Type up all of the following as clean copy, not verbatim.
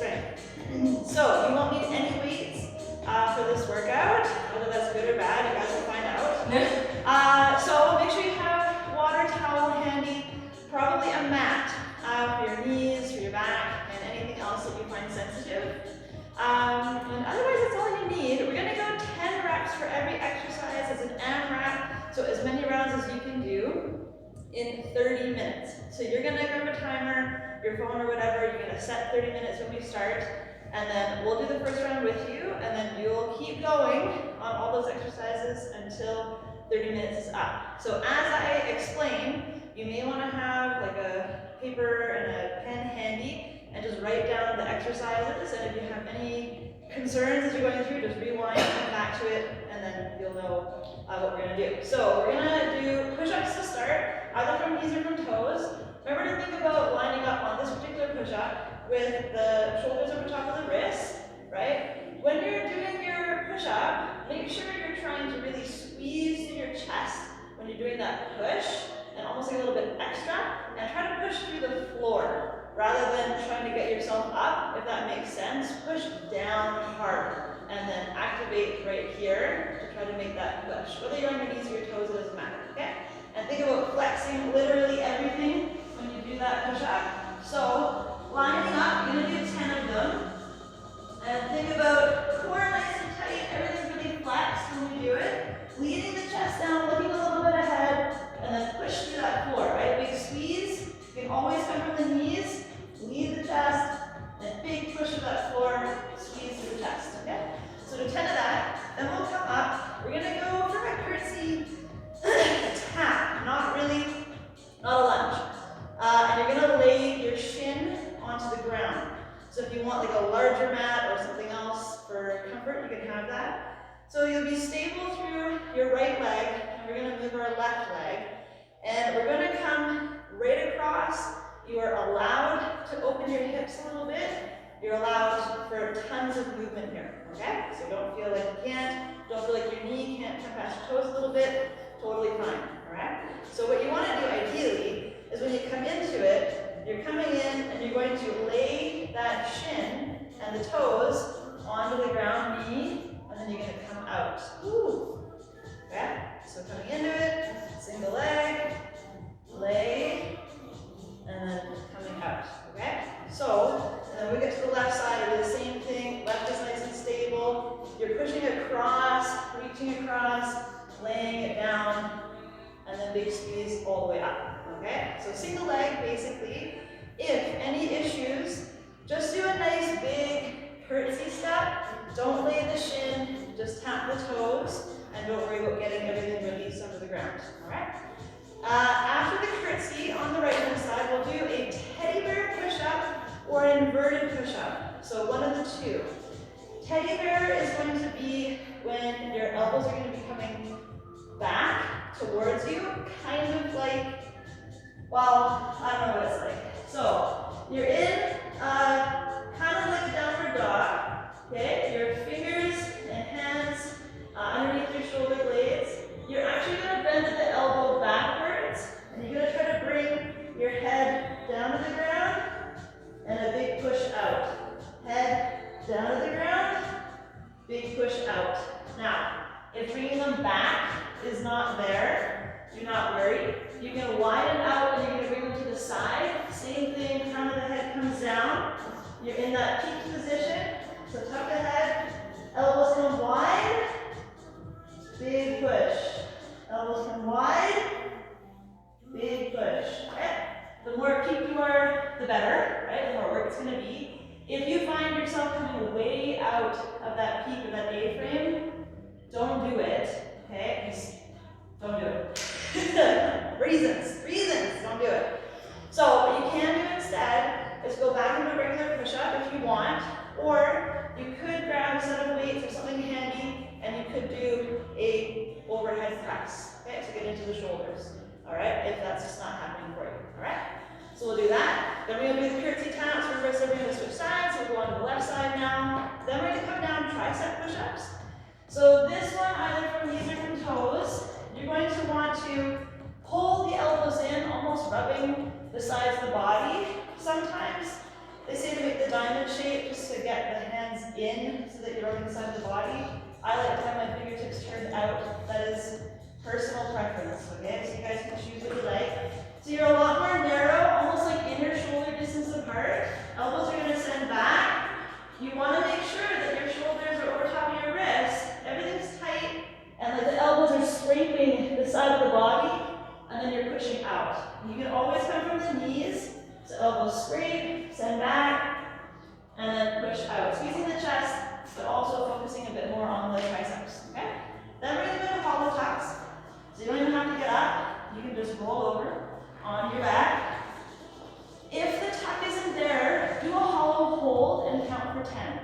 strength. So you won't need any weights for this workout. Whether that's good or bad, you guys will find out. So make sure you have water towel handy, probably a mat for your knees, for your back, and anything else that you find sensitive. And otherwise, that's all you need. We're gonna go 10 reps for every exercise as an AMRAP, so as many rounds as you can do in 30 minutes. So you're gonna grab a timer, your phone or whatever, you're gonna set 30 minutes when we start, and then we'll do the first round with you, and then you'll keep going on all those exercises until 30 minutes is up. So as I explain, you may wanna have like a paper and a pen handy, and just write down the exercises, and if you have any concerns as you're going through, just rewind, come back to it, and then you'll know what we're gonna do. So we're gonna do push-ups to start, either from knees or from toes. Remember to think about lining up on this particular push-up with the shoulders over top of the wrists, right? When you're doing your push-up, make sure you're trying to really squeeze through your chest when you're doing that push, and almost like a little bit extra, and try to push through the floor rather than trying to get yourself up, if that makes sense. Push down hard and then activate right here to try to make that push. Whether you're on your knees or your toes, it doesn't matter, okay? And think about flexing literally everything when you do that push-up. So lining up, you're gonna do 10 of them. And think about core nice and tight, everything's really flexed when we do it. Leading the chest down, looking a little bit ahead, and then push through that floor, right? Big squeeze. You can always come from the knees, lead the chest, and big push to that floor, squeeze through the chest, okay? So do 10 of that, then we'll come up. We're gonna go for a curtsy tap, not a lunge. And you're gonna lay your shin onto the ground. So if you want like a larger mat or something else for comfort, you can have that. So you'll be stable through your right leg, and we're gonna move our left leg. And we're gonna come right across. You are allowed to open your hips a little bit. You're allowed for tons of movement here, okay? So don't feel like you can't. Don't feel like your knee can't come past your toes a little bit. Totally fine, all right? So what you want to do ideally is when you come into it, you're coming in and you're going to lay that shin and the toes onto the ground, knee, and then you're going to come out. Ooh. Okay? So coming into it, single leg, lay, and then coming out, okay? So, and then we get to the left side, we do the same thing. Left is nice and stable. You're pushing across, reaching across, laying it down, and then big squeeze all the way up, okay? So single leg, basically. If any issues, just do a nice big curtsy step. Don't lay the shin, just tap the toes, and don't worry about getting everything released onto the ground, all right? After the curtsy, on the right-hand side, we'll do a teddy bear push-up or an inverted push-up. So one of the two. Teddy bear is going to be when your elbows are going to be coming back towards you, kind of like, well, I don't know what it's like. So you're in kind of like a downward dog, okay? Your fingers and hands underneath your shoulder blades. You're actually going to bend the elbow backwards, and you're going to try to bring your head down to the ground, and a big push out. Head down to the ground, big push out. Now, if bringing them back is not there, do not worry. You can widen out and you're going to bring them to the side. Same thing, crown of the head comes down. You're in that peak position. So tuck the head, elbows come wide, big push. Elbows come wide, big push. Okay? The more peak you are, the better, right? The more work it's going to be. If you find yourself coming way out of that peak of that A-frame, don't do it, okay? Just don't do it. reasons, don't do it. So what you can do instead is go back into a regular push-up if you want, or you could grab a set of weights or something handy, and you could do a overhead press, okay, to get into the shoulders, all right, if that's just not happening for you, all right? So we'll do that. Then we're going to do the curtsy taps. Remember, so we're going to switch sides. So we'll go on to the left side now. Then we're going to come down tricep push-ups. So this one, either from knees or from toes, you're going to want to pull the elbows in, almost rubbing the sides of the body. Sometimes They say to make the diamond shape just to get the hands in so that you're on the side of the body. I like to have my fingertips turned out. That is personal preference, okay? So you guys can choose what you like. So you're a lot more narrow, almost like inner shoulder distance apart. Elbows are going to send back. You want to make sure that your shoulders are over top of your wrists. Everything's tight, and like the elbows are scraping the side of the body, and then you're pushing out. You can always come from the knees. So elbows scrape, send back, and then push out. Squeezing the chest, but also focusing a bit more on the triceps, okay? Then we're going to go to hollow tucks. So you don't even have to get up. You can just roll over on your back. If the tuck isn't there, do a hollow hold and count for 10,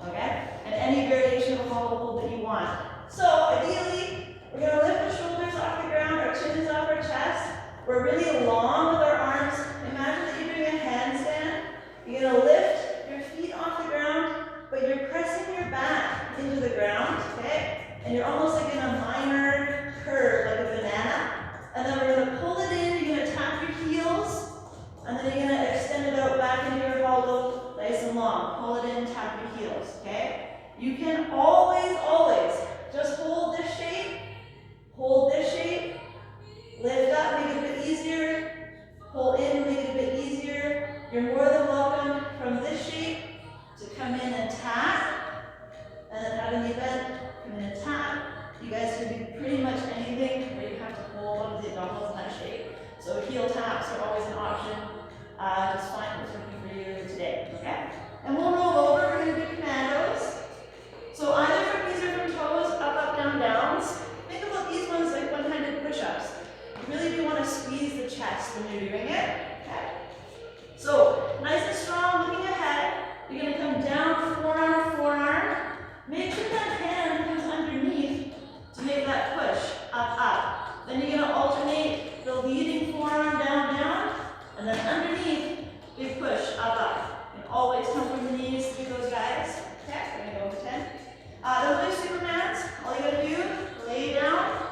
okay? And any variation of a hollow hold that you want. So ideally, we're going to lift the shoulders off the ground, our chin is off our chest. We're really long with our arms. Imagine that you're doing a handstand. You're going to lift your feet off the ground, but you're pressing your back into the ground, okay? And you're almost like in a minor curve, like a banana. And then we're going to pull it in, you're going to tap your heels, and then you're going to extend it out back into your hollow, nice and long. Pull it in, tap your heels, okay? You can always just hold this shape, lift up, make it a bit easier, pull in, make it a bit easier. You're more than welcome from this shape to come in and tap, and then out of the event, come in and tap. You guys can do pretty much anything where you have to hold on to the abdominals in that shape. So heel taps are always an option. Just find what's working for you today, okay? And we'll roll over, we're gonna do commandos. So either from knees or from toes, up, down, downs. Think about these ones like one-handed push-ups. You really do want to squeeze the chest when you're doing it, okay? So, nice and strong, looking ahead. You're going to come down, forearm. Make sure that hand comes underneath to make that push, up. Then you're going to alternate the leading forearm down, and then underneath, big push, up. And always come from the knees to do those guys. Okay, we're going to go for 10. Those are Supermans. All you got to do, lay down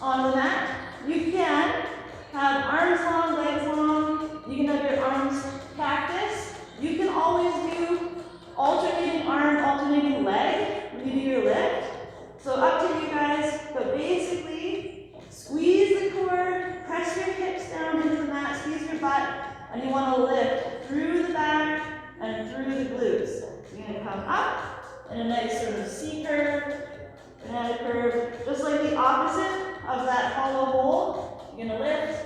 on the mat. You can have arms long, legs long. You can have your arms practice. You can always do alternating arm, alternating leg when you do your lift. So up to you guys, but basically squeeze the core, press your hips down into the mat, squeeze your butt, and you want to lift through the back and through the glutes. So you're going to come up in a nice sort of C curve, banana curve, just like the opposite of that hollow hold. You're going to lift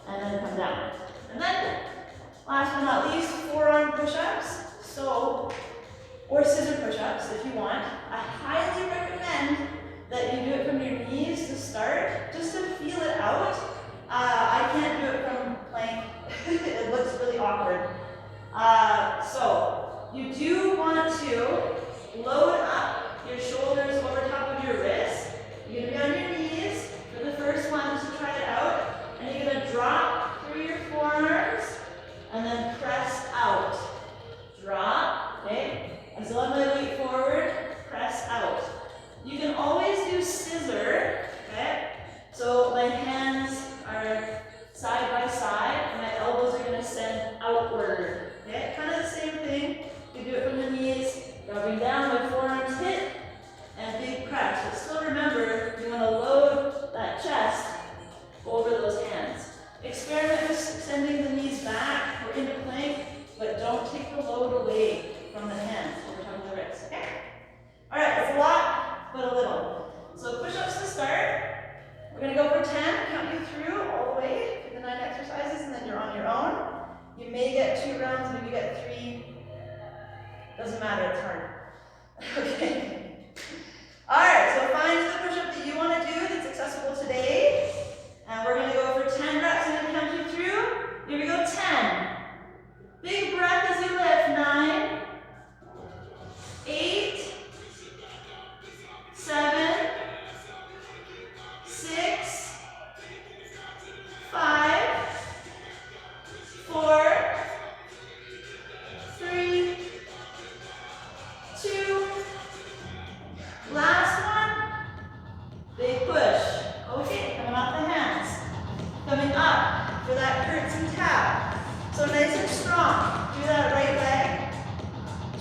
and then come down. And then, last but not least, forearm push-ups. Or scissor push-ups if you want. I highly recommend that you do it from your knees to start, just to feel it out. I can't do it from plank. It looks really awkward. So you do want to load up your shoulders over top of your wrists. You're going to be on your knees for the first one, just to try it out. And you're going to drop through your forearms and then press out. Drop, okay? Extend my weight forward, press out. You can always do scissor, okay? So my hands are side by side, and my elbows are going to send outward, okay? Kind of the same thing. You do it from the knees, rubbing down, my forearms hit, and big press. But still remember, you want to load that chest over those hands. Experiment with sending the knees back or into plank, but don't take the load away from the hands over top of the wrists, okay? All right, it's a lot, but a little. So push-ups to start. We're going to go for 10, count you through all the way through the 9 exercises, and then you're on your own. You may get 2 rounds, maybe get 3. Doesn't matter, it's hard. Okay. All right, so find the push-up that you want to do that's accessible today. And we're going to go for 10 reps. I'm going to count you through. Here we go, 10. Big breath as you lift. 9, 8, 7, 6, 5, 4, 3, 2, last one, big push. Okay, coming off the hands. Coming up for that curtsy tap. So nice and strong. Do that right leg.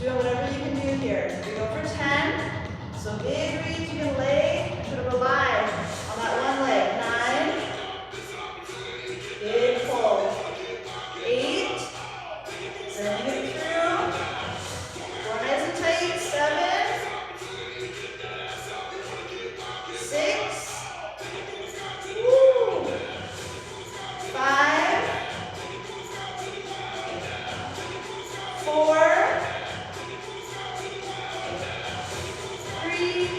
doing whatever you can do here. We go for 10. So big reach, you can lay, sort of rely on that one leg. 9. Big pull. 8. Sending it through. 4 nice and tight. 7. 6. Woo. 5. 4. 3.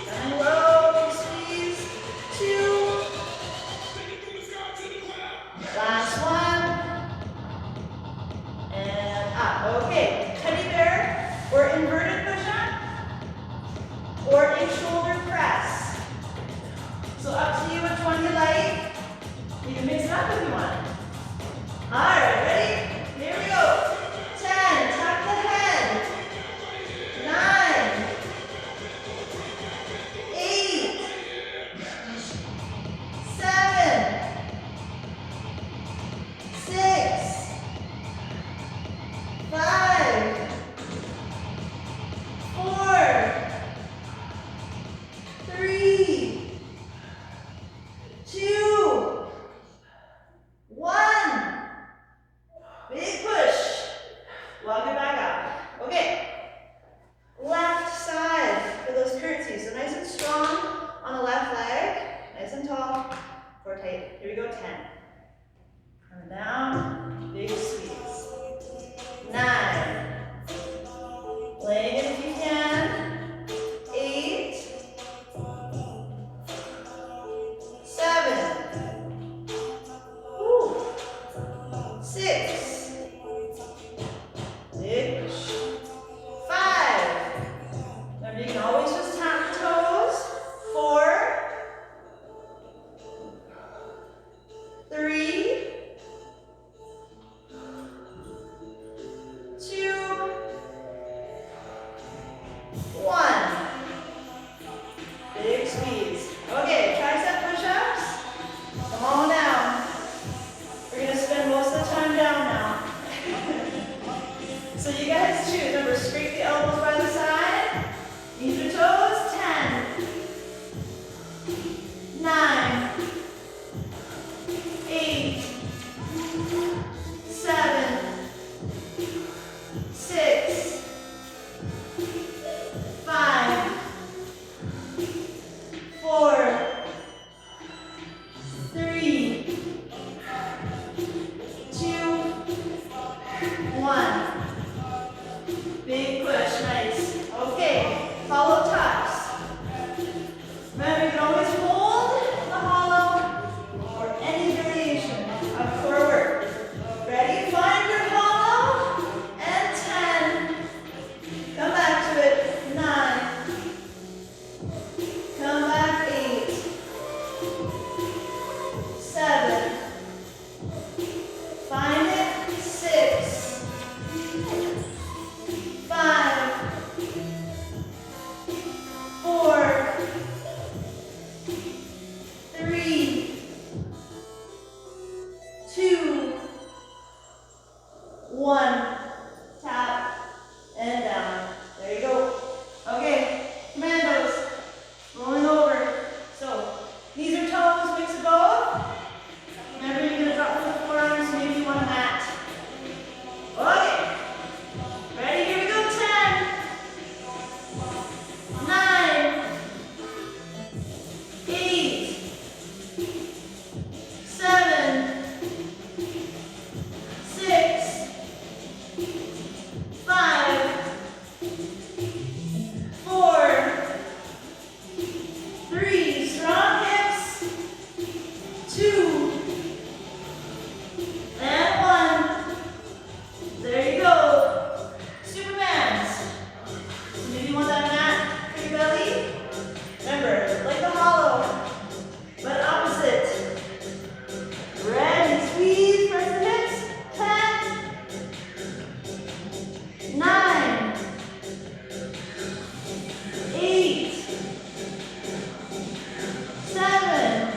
Down low, squeeze. 2. Last one. And up. Okay. Teddy bear or inverted push-up or a shoulder press. So up to you which one you like. You can mix it up if you want. All right, ready? Here we go. 10, tuck the head. 9, 8, 7, 6, 5, 4, 3, 2, 1. Big push. Walk it back up. Okay. Left side for those curtsies. So nice and strong on the left leg. Nice and tall. Core tight. Here we go. 10. Come down. Big squeeze. 9. Laying it if you can. 8. 7. Woo. 6. Big push. 5. Remember, you can always just tap the toes. 4. 3. 2. 1. Big squeeze. Okay, tricep push-ups. Come on down. We're going to spend most of the time down now. So you guys choose. Remember, scrape the elbows by the side. Use your toes. 10. 9. 8. 7. 6. 5. 4. 3. 2. 1. Big push, nice. Okay, hollow tucks. Remember, you can always hold the hollow or any variation of core work. Ready? Find your hollow. And 10. Come back to it. 9. Come back. 8. 7. Find it. 6. 5. 4. 3. 2. 1. Tap and down. There you go. Okay, commandos. Rolling over. So, knees or toes, mix of both. Remember, you're going to drop with the forearms, so maybe you want a mat. Okay. Ready? Here we go. 10. 9. 8. 7. 6. 5. 4. 3. Strong hips. 2. And 1. There you go. Supermans. So maybe you want that mat for your belly. Remember, like the hollow, but opposite. Ready, squeeze, press the hips. 10. 9. 8. 7.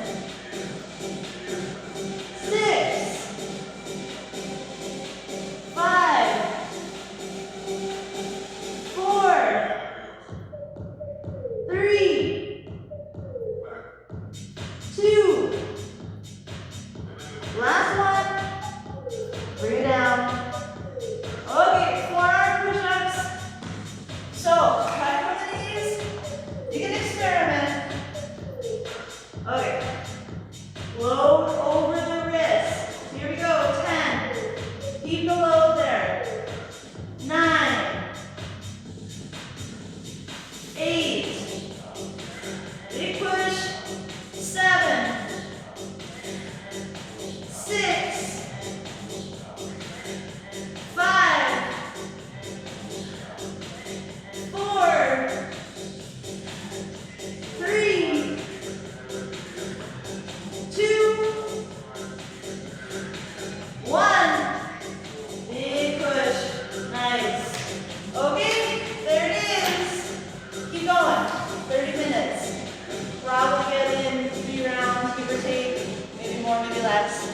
maybe less.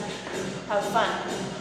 Have fun.